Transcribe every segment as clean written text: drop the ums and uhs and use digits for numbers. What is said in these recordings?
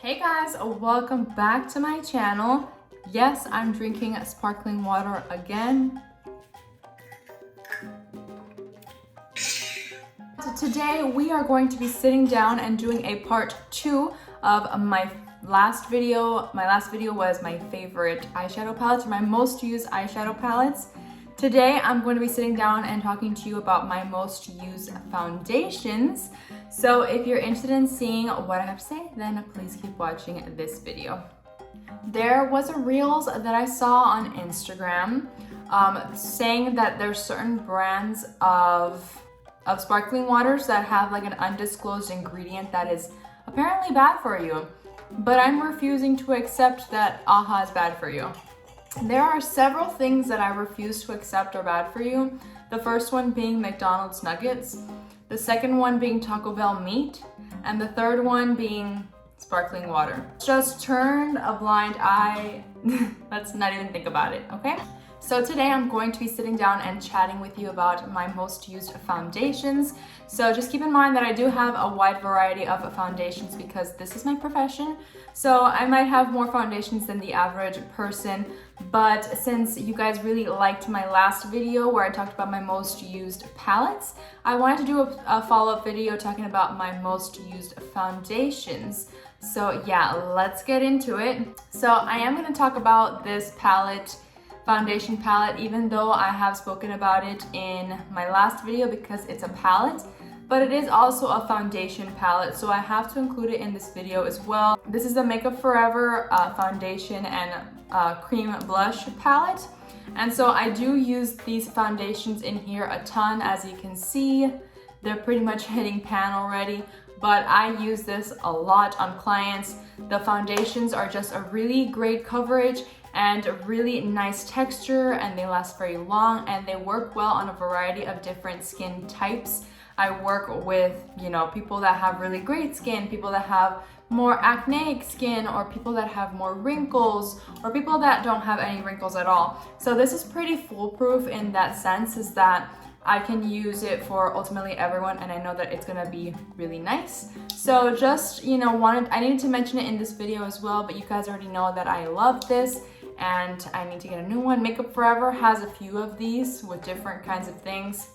Hey guys, welcome back to my channel. Yes, I'm drinking sparkling water again. So today we are going to be sitting down and doing a part 2 of my last video. My last video was my favorite eyeshadow palettes, or my most used eyeshadow palettes. Today I'm going to be sitting down and talking to you about my most used foundations. So if you're interested in seeing what I have to say, then please keep watching this video. There was a Reels that I saw on Instagram saying that there's certain brands of sparkling waters that have like an undisclosed ingredient that is apparently bad for you. But I'm refusing to accept that AHA is bad for you. There are several things that I refuse to accept are bad for you. The first one being McDonald's nuggets, the second one being Taco Bell meat, and the third one being sparkling water. Just turn a blind eye. Let's not even think about it, okay? So today I'm going to be sitting down and chatting with you about my most used foundations. So just keep in mind that I do have a wide variety of foundations because this is my profession. So I might have more foundations than the average person, but since you guys really liked my last video where I talked about my most used palettes, I wanted to do a follow-up video talking about my most used foundations. So yeah, let's get into it. So I am going to talk about this foundation palette, even though I have spoken about it in my last video because it's a palette, but it is also a foundation palette, so I have to include it in this video as well. This is the Makeup Forever foundation and cream blush palette, and so I do use these foundations in here a ton. As you can see, they're pretty much hitting pan already, but I use this a lot on clients. The foundations are just a really great coverage and a really nice texture, and they last very long, and they work well on a variety of different skin types. I work with, people that have really great skin, people that have more acneic skin, or people that have more wrinkles, or people that don't have any wrinkles at all. So this is pretty foolproof in that sense, is that I can use it for ultimately everyone, and I know that it's gonna be really nice. So just, I needed to mention it in this video as well, but you guys already know that I love this and I need to get a new one. Makeup Forever has a few of these with different kinds of things.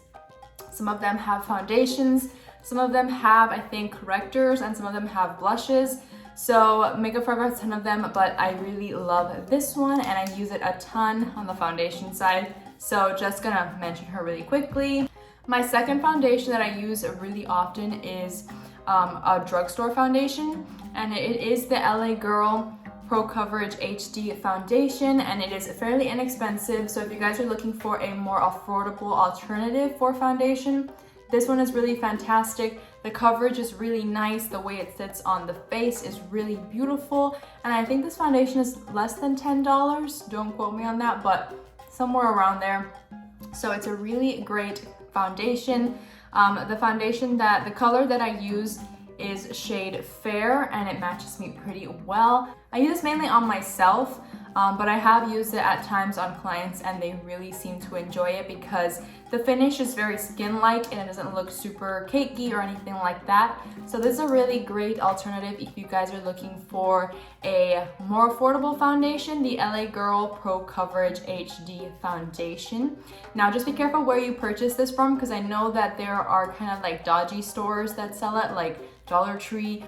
Some of them have foundations, some of them have, I think, correctors, and some of them have blushes. So Makeup Forever has a ton of them, but I really love this one and I use it a ton on the foundation side. So just gonna mention her really quickly. My second foundation that I use really often is a drugstore foundation, and it is the LA Girl Pro Coverage HD foundation, and it is fairly inexpensive. So if you guys are looking for a more affordable alternative for foundation, this one is really fantastic. The coverage is really nice. The way it sits on the face is really beautiful. And I think this foundation is less than $10. Don't quote me on that, but somewhere around there. So it's a really great foundation. The color that I use is shade Fair, and it matches me pretty well. I use this mainly on myself, but I have used it at times on clients, and they really seem to enjoy it because the finish is very skin-like and it doesn't look super cakey or anything like that. So this is a really great alternative if you guys are looking for a more affordable foundation, the LA Girl Pro Coverage HD foundation. Now just be careful where you purchase this from, because I know that there are kind of like dodgy stores that sell it, like Dollar Tree,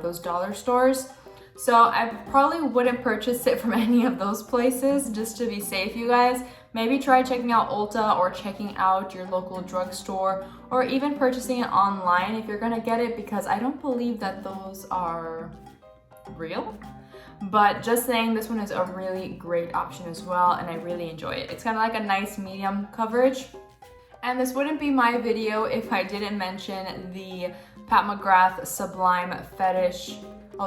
those dollar stores. So I probably wouldn't purchase it from any of those places, just to be safe, you guys. Maybe try checking out Ulta or checking out your local drugstore, or even purchasing it online if you're gonna get it, because I don't believe that those are real. But just saying, this one is a really great option as well, and I really enjoy it. It's kind of like a nice medium coverage. And this wouldn't be my video if I didn't mention the Pat McGrath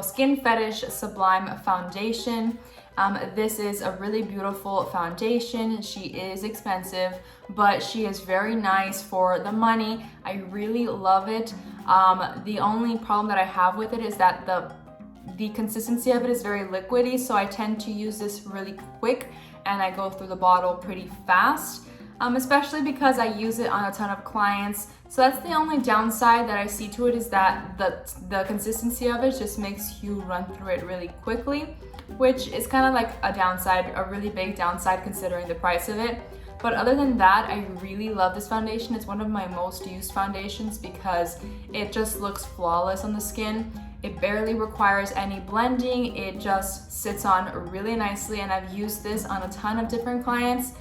Skin Fetish Sublime Foundation. This is a really beautiful foundation. She is expensive, but she is very nice for the money. I really love it. The only problem that I have with it is that the consistency of it is very liquidy, so I tend to use this really quick and I go through the bottle pretty fast. especially because I use it on a ton of clients. So that's the only downside that I see to it, is that the consistency of it just makes you run through it really quickly, which is kind of like a downside, a really big downside considering the price of it. But other than that, I really love this foundation. It's one of my most used foundations because it just looks flawless on the skin. It barely requires any blending. It just sits on really nicely, and I've used this on a ton of different clients.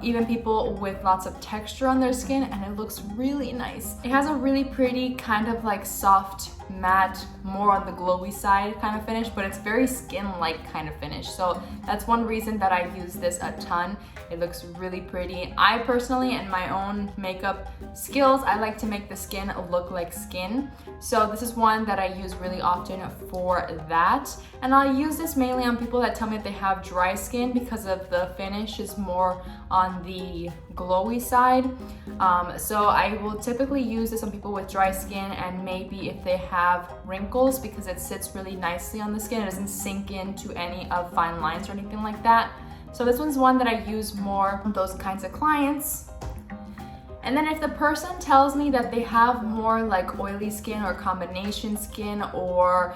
Even people with lots of texture on their skin, and it looks really nice. It has a really pretty kind of like soft matte, more on the glowy side kind of finish, but it's very skin-like kind of finish. So that's one reason that I use this a ton. It looks really pretty. I personally, in my own makeup skills, I like to make the skin look like skin. So this is one that I use really often for that. And I use this mainly on people that tell me that they have dry skin because of the finish is more on the glowy side. So I will typically use this on people with dry skin, and maybe if they have wrinkles, because it sits really nicely on the skin. It doesn't sink into any of fine lines or anything like that. So this one's one that I use more with those kinds of clients. And then if the person tells me that they have more like oily skin or combination skin, or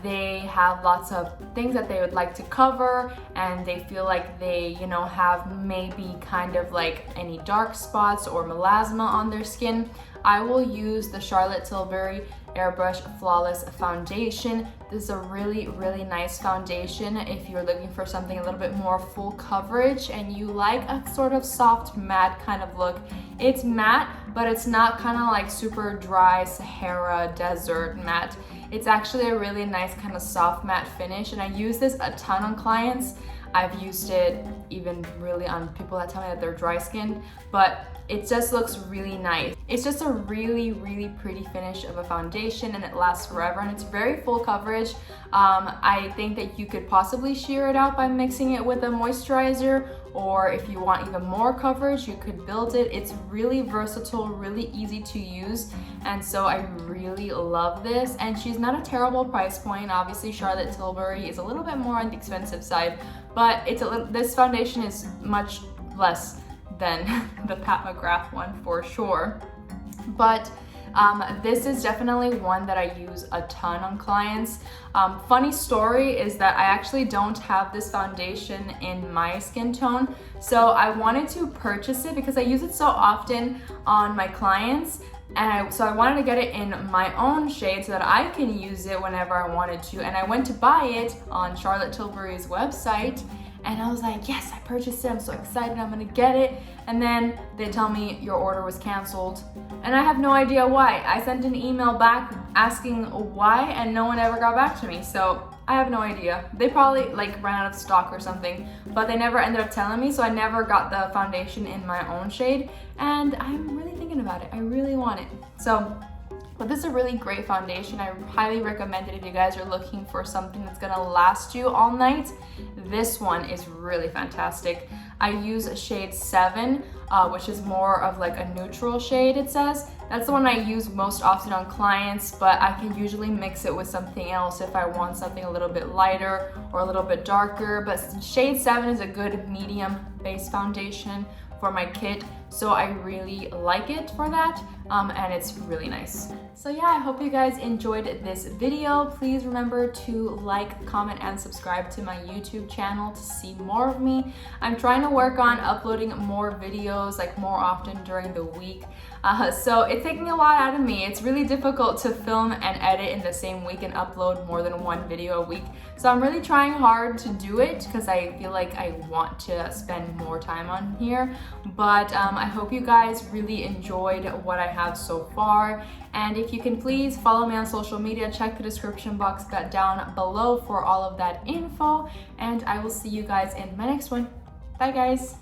they have lots of things that they would like to cover, and they feel like they, you know, have maybe kind of like any dark spots or melasma on their skin, I will use the Charlotte Tilbury Airbrush Flawless Foundation. This is a really, really nice foundation if you're looking for something a little bit more full coverage and you like a sort of soft matte kind of look. It's matte, but it's not kind of like super dry Sahara desert matte. It's actually a really nice kind of soft matte finish, and I use this a ton on clients. I've used it even really on people that tell me that they're dry skinned, but it just looks really nice. It's just a really, really pretty finish of a foundation, and it lasts forever, and it's very full coverage. I think that you could possibly sheer it out by mixing it with a moisturizer, or if you want even more coverage, you could build it. It's really versatile, really easy to use, and so I really love this. And she's not a terrible price point. Obviously, Charlotte Tilbury is a little bit more on the expensive side, but this foundation is much less than the Pat McGrath one for sure. But this is definitely one that I use a ton on clients. Funny story is that I actually don't have this foundation in my skin tone, so I wanted to purchase it because I use it so often on my clients, and so I wanted to get it in my own shade so that I can use it whenever I wanted to. And I went to buy it on Charlotte Tilbury's website, and I was like, yes, I purchased it, I'm so excited, I'm gonna get it. And then they tell me your order was canceled, and I have no idea why. I sent an email back asking why, and no one ever got back to me, so I have no idea. They probably like ran out of stock or something, but they never ended up telling me, so I never got the foundation in my own shade, and I'm really thinking about it. I really want it. But this is a really great foundation. I highly recommend it if you guys are looking for something that's gonna last you all night. This one is really fantastic. I use shade 7, which is more of like a neutral shade, it says. That's the one I use most often on clients, but I can usually mix it with something else if I want something a little bit lighter or a little bit darker. But shade 7 is a good medium base foundation for my kit, so I really like it for that, and it's really nice. So yeah, I hope you guys enjoyed this video. Please remember to like, comment, and subscribe to my YouTube channel to see more of me. I'm trying to work on uploading more videos, like more often during the week. So it's taking a lot out of me. It's really difficult to film and edit in the same week and upload more than one video a week. So I'm really trying hard to do it because I feel like I want to spend more time on here. But I hope you guys really enjoyed what I have so far. And if you can please follow me on social media, check the description box down below for all of that info. And I will see you guys in my next one. Bye guys.